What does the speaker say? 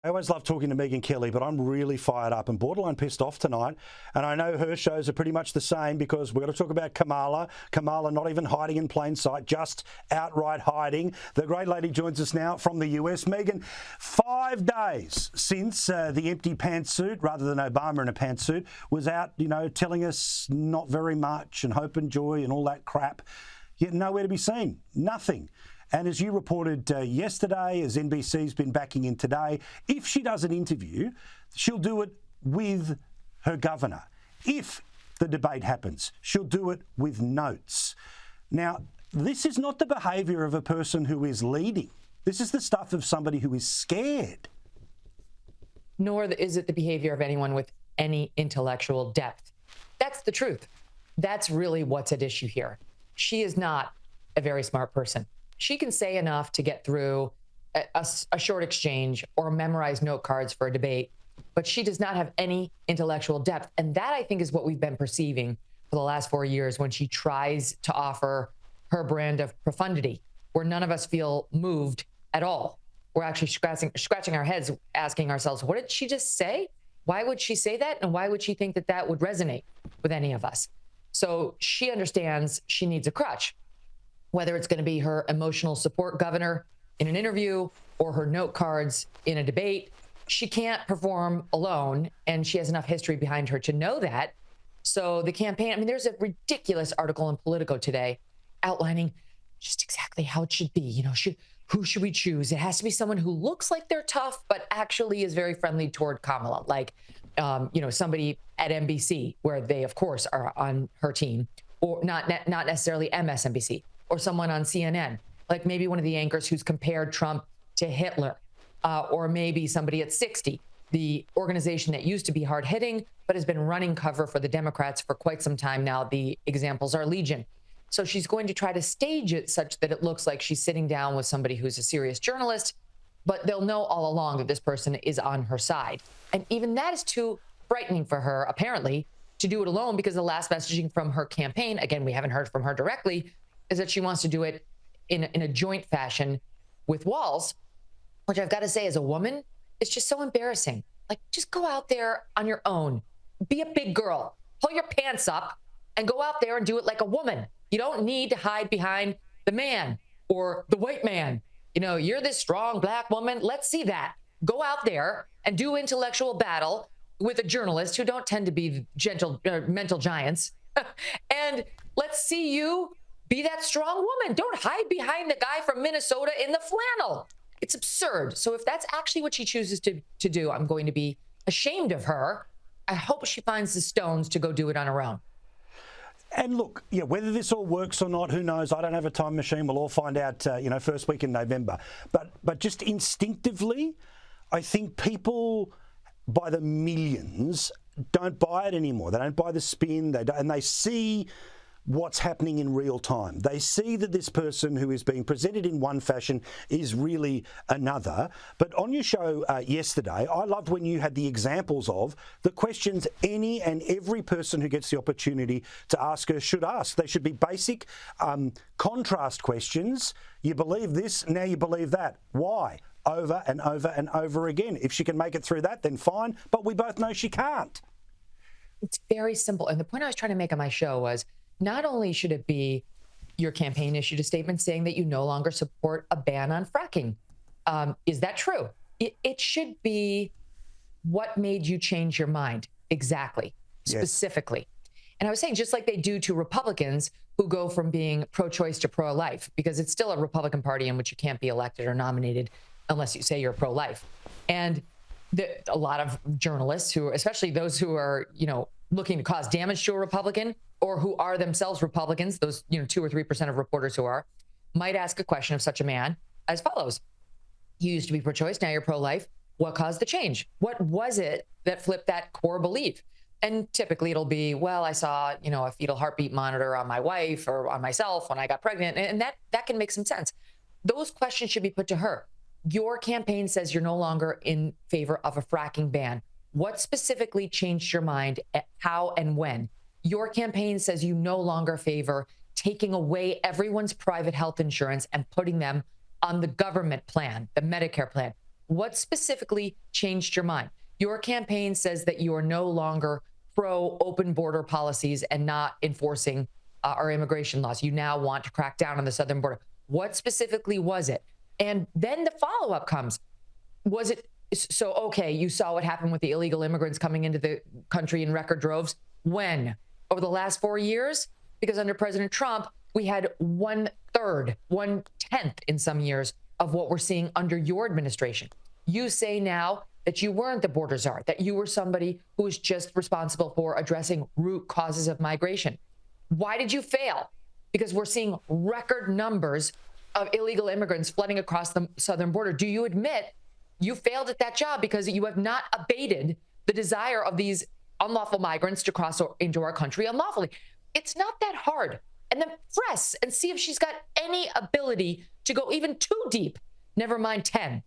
I always love talking to Megyn Kelly, but I'm really fired up and borderline pissed off tonight. And I know her shows are pretty much the same because we're going to talk about Kamala. Kamala not even hiding in plain sight, just outright hiding. The great lady joins us now from the US. Megyn, 5 days since the empty pantsuit, rather than Obama in a pantsuit, was out, telling us not very much and hope and joy and all that crap. Yet nowhere to be seen. Nothing. And as you reported yesterday, as NBC's been backing in today, if she does an interview, she'll do it with her governor. If the debate happens, she'll do it with notes. Now, this is not the behaviour of a person who is leading. This is the stuff of somebody who is scared. Nor is it the behavior of anyone with any intellectual depth. That's the truth. That's really what's at issue here. She is not a very smart person. She can say enough to get through a short exchange or memorize note cards for a debate, but she does not have any intellectual depth. And that, I think, is what we've been perceiving for the last 4 years when she tries to offer her brand of profundity, where none of us feel moved at all. We're actually scratching our heads, asking ourselves, what did she just say? Why would she say that? And why would she think that that would resonate with any of us? So she understands she needs a crutch. Whether it's going to be her emotional support governor in an interview or her note cards in a debate, she can't perform alone, and she has enough history behind her to know that. So the campaign, there's a ridiculous article in Politico today outlining just exactly how it should be. Who should we choose? It has to be someone who looks like they're tough, but actually is very friendly toward Kamala, like, somebody at NBC, where they, of course, are on her team, or not necessarily MSNBC. Or someone on CNN, like maybe one of the anchors who's compared Trump to Hitler, or maybe somebody at 60, the organization that used to be hard-hitting, but has been running cover for the Democrats for quite some time now. The examples are legion. So she's going to try to stage it such that it looks like she's sitting down with somebody who's a serious journalist, but they'll know all along that this person is on her side. And even that is too frightening for her, apparently, to do it alone, because the last messaging from her campaign, again, we haven't heard from her directly, is that she wants to do it in a joint fashion with Walz, which I've got to say, as a woman, it's just so embarrassing. Like, just go out there on your own. Be a big girl. Pull your pants up and go out there and do it like a woman. You don't need to hide behind the man or the white man. You're this strong black woman. Let's see that. Go out there and do intellectual battle with a journalist who don't tend to be gentle, mental giants. And let's see you be that strong woman. Don't hide behind the guy from Minnesota in the flannel. It's absurd. So if that's actually what she chooses to do, I'm going to be ashamed of her. I hope she finds the stones to go do it on her own. And look, whether this all works or not, who knows? I don't have a time machine. We'll all find out, first week in November. But just instinctively, I think people by the millions don't buy it anymore. They don't buy the spin. And they see what's happening in real time. They see that this person who is being presented in one fashion is really another. But on your show yesterday, I loved when you had the examples of the questions any and every person who gets the opportunity to ask her should ask. They should be basic contrast questions. You believe this, now you believe that. Why? Over and over and over again. If she can make it through that, then fine. But we both know she can't. It's very simple. And the point I was trying to make on my show was, not only should it be your campaign issued a statement saying that you no longer support a ban on fracking. Is that true? It should be what made you change your mind exactly, specifically. And I was saying, just like they do to Republicans who go from being pro-choice to pro-life, because it's still a Republican Party in which you can't be elected or nominated unless you say you're pro-life. And a lot of journalists who, especially those who are, looking to cause damage to a Republican, or who are themselves Republicans, those 2 or 3% of reporters who are, might ask a question of such a man as follows. You used to be pro-choice, now you're pro-life. What caused the change? What was it that flipped that core belief? And typically it'll be, well, I saw, a fetal heartbeat monitor on my wife or on myself when I got pregnant. And that can make some sense. Those questions should be put to her. Your campaign says you're no longer in favor of a fracking ban. What specifically changed your mind? How and when? Your campaign says you no longer favor taking away everyone's private health insurance and putting them on the government plan, the Medicare plan. What specifically changed your mind? Your campaign says that you are no longer pro open border policies and not enforcing our immigration laws. You now want to crack down on the southern border. What specifically was it? And then the follow-up comes. Was it so, okay, you saw what happened with the illegal immigrants coming into the country in record droves. When? Over the last 4 years? Because under President Trump, we had 1/3, 1/10 in some years of what we're seeing under your administration. You say now that you weren't the border czar, that you were somebody who was just responsible for addressing root causes of migration. Why did you fail? Because we're seeing record numbers of illegal immigrants flooding across the southern border. Do you admit you failed at that job because you have not abated the desire of these unlawful migrants to cross into our country unlawfully? It's not that hard. And then press and see if she's got any ability to go even too deep, never mind 10.